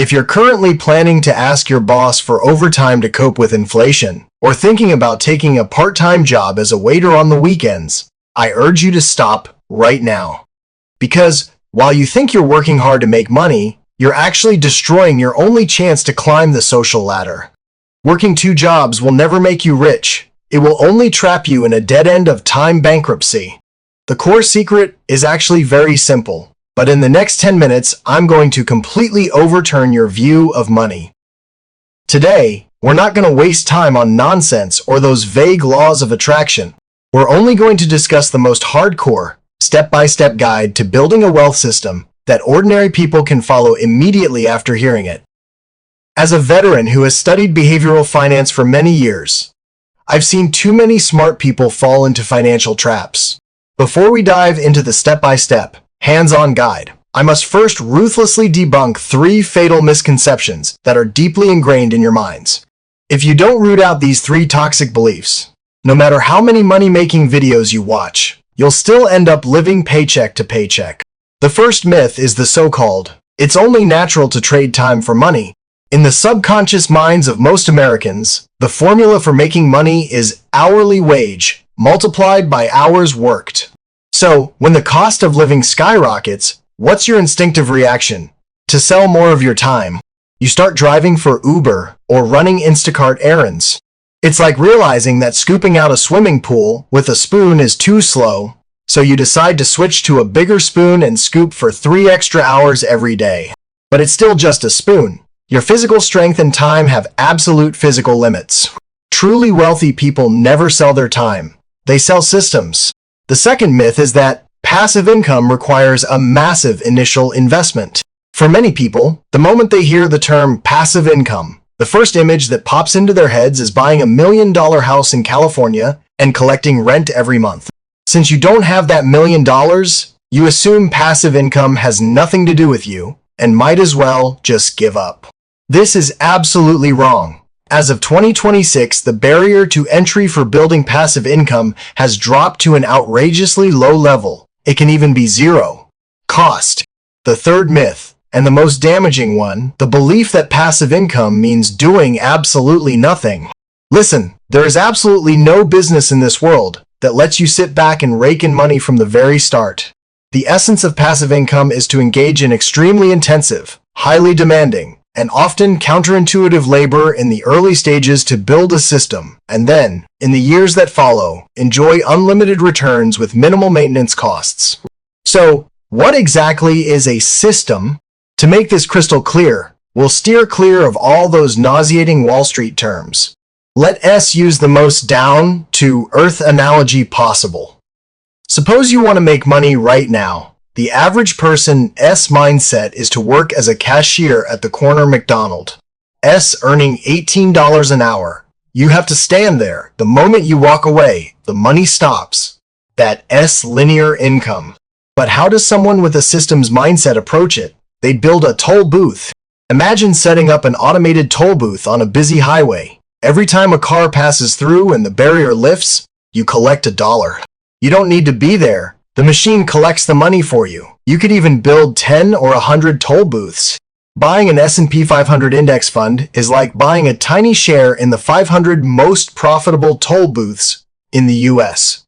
If you're currently planning to ask your boss for overtime to cope with inflation, or thinking about taking a part-time job as a waiter on the weekends, I urge you to stop right now. Because while you think you're working hard to make money, you're actually destroying your only chance to climb the social ladder. Working 2 jobs will never make you rich. It will only trap you in a dead end of time bankruptcy. The core secret is actually very simple, but in the next 10 minutes, I'm going to completely overturn your view of money. Today, we're not going to waste time on nonsense or those vague laws of attraction. We're only going to discuss the most hardcore, step-by-step guide to building a wealth system that ordinary people can follow immediately after hearing it. As a veteran who has studied behavioral finance for many years, I've seen too many smart people fall into financial traps. Before we dive into the step-by-step, hands-on guide, I must first ruthlessly debunk 3 fatal misconceptions that are deeply ingrained in your minds. If you don't root out these 3 toxic beliefs, no matter how many money-making videos you watch, you'll still end up living paycheck to paycheck. The first myth is the so-called, "It's only natural to trade time for money." In the subconscious minds of most Americans, the formula for making money is hourly wage multiplied by hours worked. So, when the cost of living skyrockets, what's your instinctive reaction? To sell more of your time. You start driving for Uber or running Instacart errands. It's like realizing that scooping out a swimming pool with a spoon is too slow, so you decide to switch to a bigger spoon and scoop for 3 extra hours every day. But it's still just a spoon. Your physical strength and time have absolute physical limits. Truly wealthy people never sell their time. They sell systems. The second myth is that passive income requires a massive initial investment. For many people, the moment they hear the term passive income, the first image that pops into their heads is buying a $1 million house in California and collecting rent every month. Since you don't have that $1 million, you assume passive income has nothing to do with you and might as well just give up. This is absolutely wrong. As of 2026, the barrier to entry for building passive income has dropped to an outrageously low level. It can even be zero cost. The third myth, and the most damaging one, the belief that passive income means doing absolutely nothing. Listen, there is absolutely no business in this world that lets you sit back and rake in money from the very start. The essence of passive income is to engage in extremely intensive, highly demanding, and often counterintuitive labor in the early stages to build a system, and then, in the years that follow, enjoy unlimited returns with minimal maintenance costs. So, what exactly is a system? To make this crystal clear, we'll steer clear of all those nauseating Wall Street terms. Let us use the most down-to-earth analogy possible. Suppose you want to make money right now. The average person's mindset is to work as a cashier at the corner McDonald's, earning $18 an hour. You have to stand there. The moment you walk away, the money stops. That linear income. But how does someone with a systems mindset approach it? They build a toll booth. Imagine setting up an automated toll booth on a busy highway. Every time a car passes through and the barrier lifts, you collect $1. You don't need to be there. The machine collects the money for you. You could even build 10 or 100 toll booths. Buying an S&P 500 index fund is like buying a tiny share in the 500 most profitable toll booths in the US.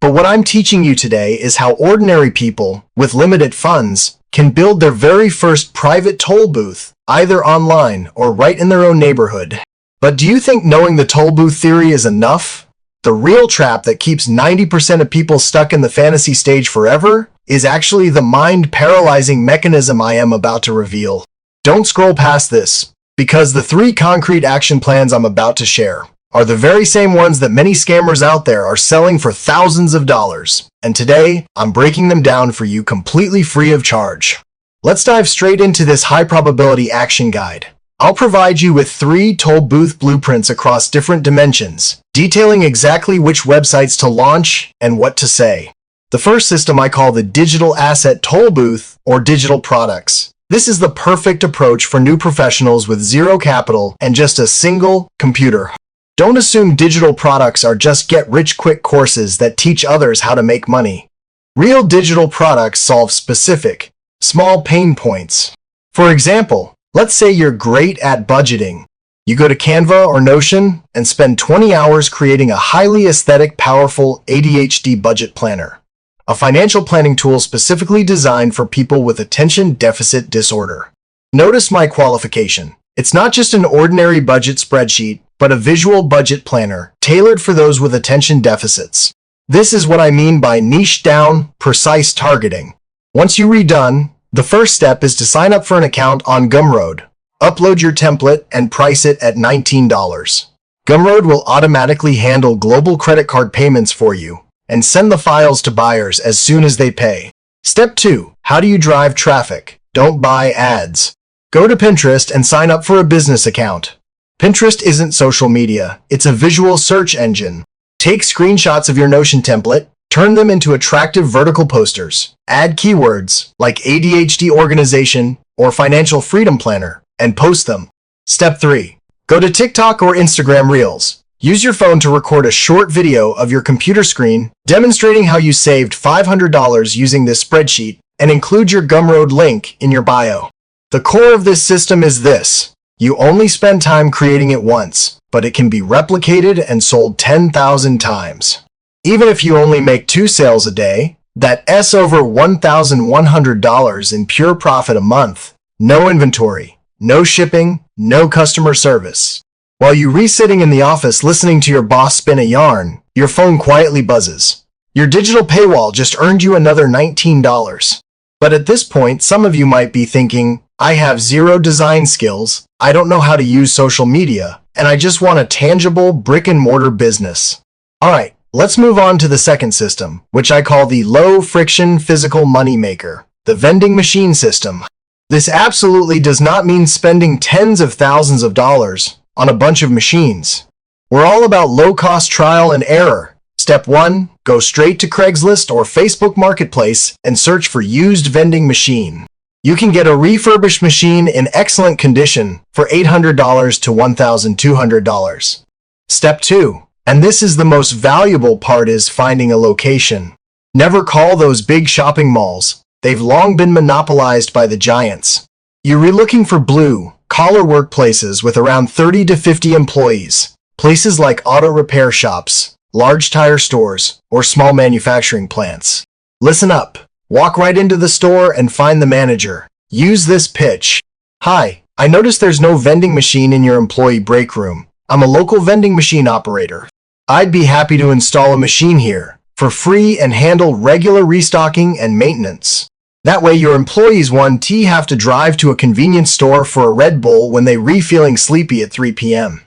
But what I'm teaching you today is how ordinary people with limited funds can build their very first private toll booth, either online or right in their own neighborhood. But do you think knowing the toll booth theory is enough? The real trap that keeps 90% of people stuck in the fantasy stage forever is actually the mind-paralyzing mechanism I am about to reveal. Don't scroll past this, because the 3 concrete action plans I'm about to share are the very same ones that many scammers out there are selling for thousands of dollars. And today, I'm breaking them down for you completely free of charge. Let's dive straight into this high-probability action guide. I'll provide you with 3 toll booth blueprints across different dimensions, detailing exactly which websites to launch and what to say. The first system I call the digital asset toll booth, or digital products. This is the perfect approach for new professionals with zero capital and just a single computer. Don't assume digital products are just get-rich-quick courses that teach others how to make money. Real digital products solve specific, small pain points. For example, Let's say you're great at budgeting. You go to Canva or Notion and spend 20 hours creating a highly aesthetic, powerful ADHD budget planner, a financial planning tool specifically designed for people with attention deficit disorder. Notice my qualification. It's not just an ordinary budget spreadsheet, but a visual budget planner tailored for those with attention deficits. This is what I mean by niche down, precise targeting. Once you're redone, the first step is to sign up for an account on Gumroad. Upload your template and price it at $19. Gumroad will automatically handle global credit card payments for you and send the files to buyers as soon as they pay. Step 2. How do you drive traffic? Don't buy ads. Go to Pinterest and sign up for a business account. Pinterest isn't social media, it's a visual search engine. Take screenshots of your Notion template, turn them into attractive vertical posters. Add keywords like ADHD organization or financial freedom planner and post them. Step 3. Go to TikTok or Instagram Reels. Use your phone to record a short video of your computer screen demonstrating how you saved $500 using this spreadsheet and include your Gumroad link in your bio. The core of this system is this. You only spend time creating it once, but it can be replicated and sold 10,000 times. Even if you only make 2 sales a day, that's over $1,100 in pure profit a month. No inventory. No shipping, no customer service. While you're sitting in the office listening to your boss spin a yarn, your phone quietly buzzes. Your digital paywall just earned you another $19. But at this point, some of you might be thinking, I have zero design skills, I don't know how to use social media, and I just want a tangible brick-and-mortar business. Alright, let's move on to the second system, which I call the low-friction physical money maker, the vending machine system. This absolutely does not mean spending tens of thousands of dollars on a bunch of machines. We're all about low-cost trial and error. Step 1. Go straight to Craigslist or Facebook Marketplace and search for used vending machine. You can get a refurbished machine in excellent condition for $800 to $1,200. Step 2. And this is the most valuable part, is finding a location. Never call those big shopping malls. They've long been monopolized by the giants. You're looking for blue-collar workplaces with around 30 to 50 employees. Places like auto repair shops, large tire stores, or small manufacturing plants. Listen up. Walk right into the store and find the manager. Use this pitch. Hi, I noticed there's no vending machine in your employee break room. I'm a local vending machine operator. I'd be happy to install a machine here for free and handle regular restocking and maintenance. That way your employees won't have to drive to a convenience store for a Red Bull when they're feeling sleepy at 3 p.m.,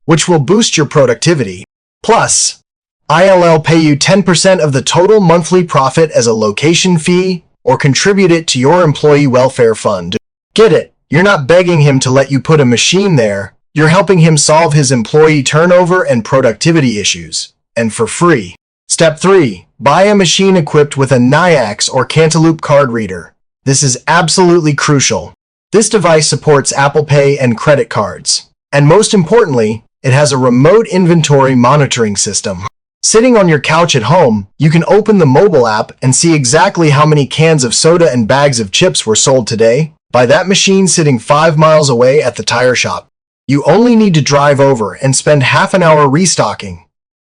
which will boost your productivity. Plus, I'll pay you 10% of the total monthly profit as a location fee or contribute it to your employee welfare fund. Get it? You're not begging him to let you put a machine there. You're helping him solve his employee turnover and productivity issues, and for free. Step 3. Buy a machine equipped with a Nayax or Cantaloupe card reader. This is absolutely crucial. This device supports Apple Pay and credit cards. And most importantly, it has a remote inventory monitoring system. Sitting on your couch at home, you can open the mobile app and see exactly how many cans of soda and bags of chips were sold today by that machine sitting 5 miles away at the tire shop. You only need to drive over and spend half an hour restocking.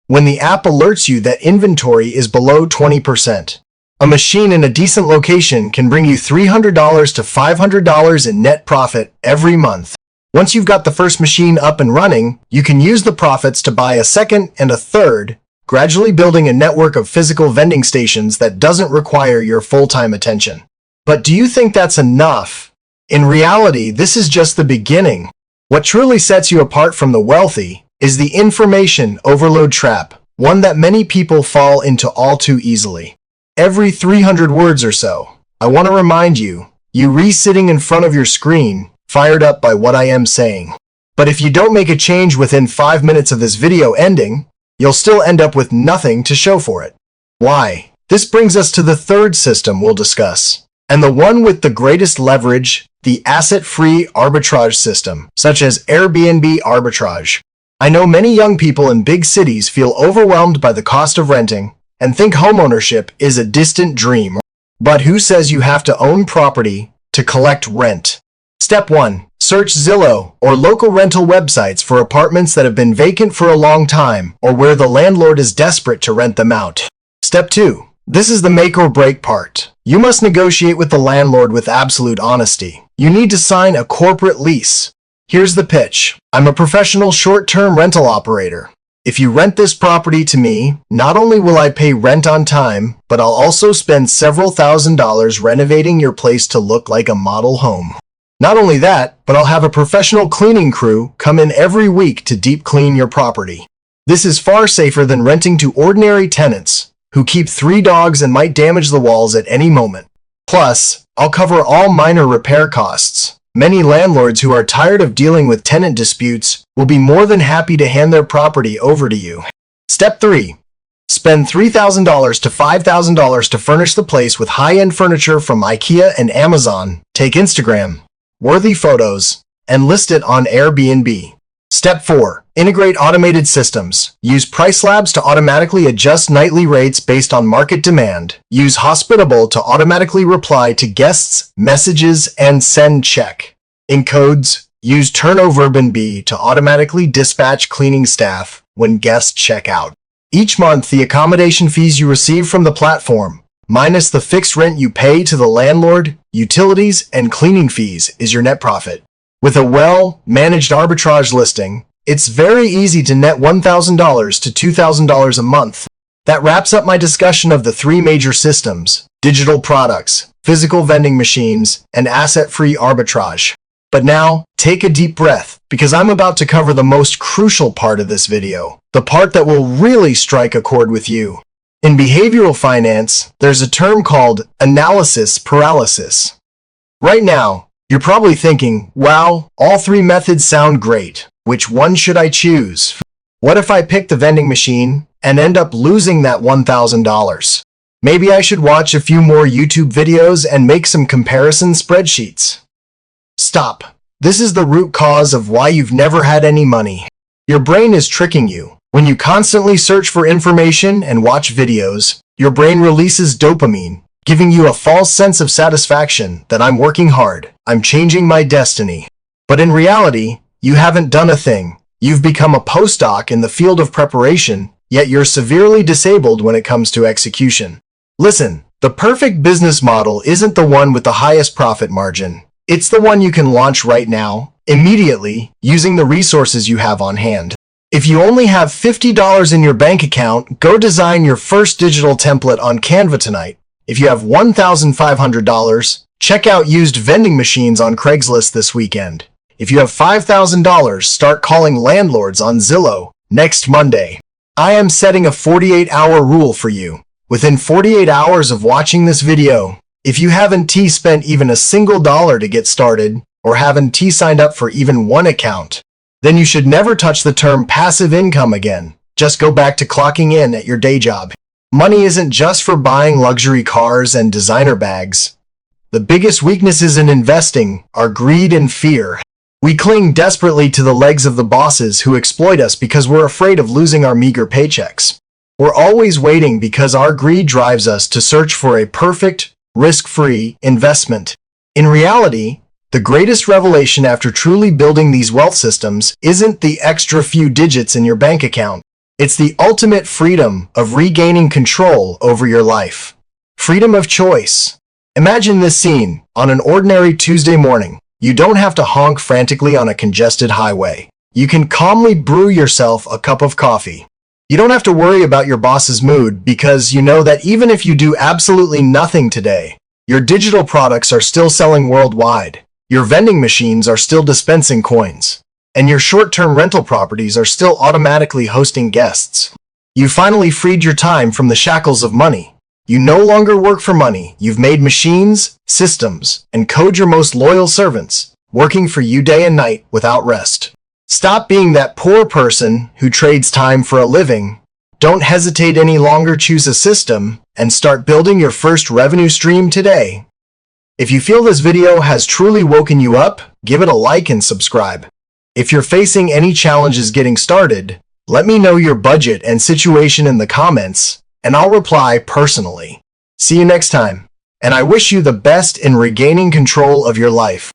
When the app alerts you that inventory is below 20%. A machine in a decent location can bring you $300 to $500 in net profit every month. Once you've got the first machine up and running, you can use the profits to buy a second and a third, gradually building a network of physical vending stations that doesn't require your full-time attention. But do you think that's enough? In reality, this is just the beginning. What truly sets you apart from the wealthy is the information overload trap, one that many people fall into all too easily. Every 300 words or so, I want to remind you, you're sitting in front of your screen, fired up by what I am saying. But if you don't make a change within 5 minutes of this video ending, you'll still end up with nothing to show for it. Why? This brings us to the third system we'll discuss, and the one with the greatest leverage, the asset-free arbitrage system, such as Airbnb arbitrage. I know many young people in big cities feel overwhelmed by the cost of renting and think homeownership is a distant dream. But who says you have to own property to collect rent? Step 1. Search Zillow or local rental websites for apartments that have been vacant for a long time or where the landlord is desperate to rent them out. Step 2. This is the make or break part. You must negotiate with the landlord with absolute honesty. You need to sign a corporate lease. Here's the pitch. I'm a professional short-term rental operator. If you rent this property to me, not only will I pay rent on time, but I'll also spend several $1,000s renovating your place to look like a model home. Not only that, but I'll have a professional cleaning crew come in every week to deep clean your property. This is far safer than renting to ordinary tenants who keep 3 dogs and might damage the walls at any moment. Plus, I'll cover all minor repair costs. Many landlords who are tired of dealing with tenant disputes will be more than happy to hand their property over to you. Step 3. Spend $3,000 to $5,000 to furnish the place with high-end furniture from IKEA and Amazon. Take Instagram-worthy photos and list it on Airbnb. Step 4. Integrate automated systems. Use price labs to automatically adjust nightly rates based on market demand. Use Hospitable to automatically reply to guests' messages and send check. In codes, use Turnover-Airbnb to automatically dispatch cleaning staff when guests check out. Each month, the accommodation fees you receive from the platform, minus the fixed rent you pay to the landlord, utilities, and cleaning fees, is your net profit. With a well-managed arbitrage listing, it's very easy to net $1,000 to $2,000 a month. That wraps up my discussion of the 3 major systems: digital products, physical vending machines, and asset-free arbitrage. But now, take a deep breath, because I'm about to cover the most crucial part of this video, the part that will really strike a chord with you. In behavioral finance, there's a term called analysis paralysis. Right now, you're probably thinking, wow, all 3 methods sound great. Which one should I choose? What if I pick the vending machine and end up losing that $1,000? Maybe I should watch a few more YouTube videos and make some comparison spreadsheets. Stop. This is the root cause of why you've never had any money. Your brain is tricking you. When you constantly search for information and watch videos, your brain releases dopamine, giving you a false sense of satisfaction that I'm working hard, I'm changing my destiny. But in reality, you haven't done a thing. You've become a postdoc in the field of preparation, yet you're severely disabled when it comes to execution. Listen, the perfect business model isn't the one with the highest profit margin. It's the one you can launch right now, immediately, using the resources you have on hand. If you only have $50 in your bank account, go design your first digital template on Canva tonight. If you have $1,500, check out used vending machines on Craigslist this weekend. If you have $5,000, start calling landlords on Zillow next Monday. I am setting a 48-hour rule for you. Within 48 hours of watching this video, if you haven't spent even a single dollar to get started, or haven't signed up for even one account, then you should never touch the term passive income again. Just go back to clocking in at your day job. Money isn't just for buying luxury cars and designer bags. The biggest weaknesses in investing are greed and fear. We cling desperately to the legs of the bosses who exploit us because we're afraid of losing our meager paychecks. We're always waiting because our greed drives us to search for a perfect, risk-free investment. In reality, the greatest revelation after truly building these wealth systems isn't the extra few digits in your bank account. It's the ultimate freedom of regaining control over your life. Freedom of choice. Imagine this scene on an ordinary Tuesday morning. You don't have to honk frantically on a congested highway. You can calmly brew yourself a cup of coffee. You don't have to worry about your boss's mood because you know that even if you do absolutely nothing today, your digital products are still selling worldwide, your vending machines are still dispensing coins, and your short-term rental properties are still automatically hosting guests. You finally freed your time from the shackles of money. You no longer work for money. You've made machines, systems, and code your most loyal servants, working for you day and night without rest. Stop being that poor person who trades time for a living. Don't hesitate any longer. Choose a system and start building your first revenue stream today. If you feel this video has truly woken you up, give it a like and subscribe. If you're facing any challenges getting started, let me know your budget and situation in the comments, and I'll reply personally. See you next time, and I wish you the best in regaining control of your life.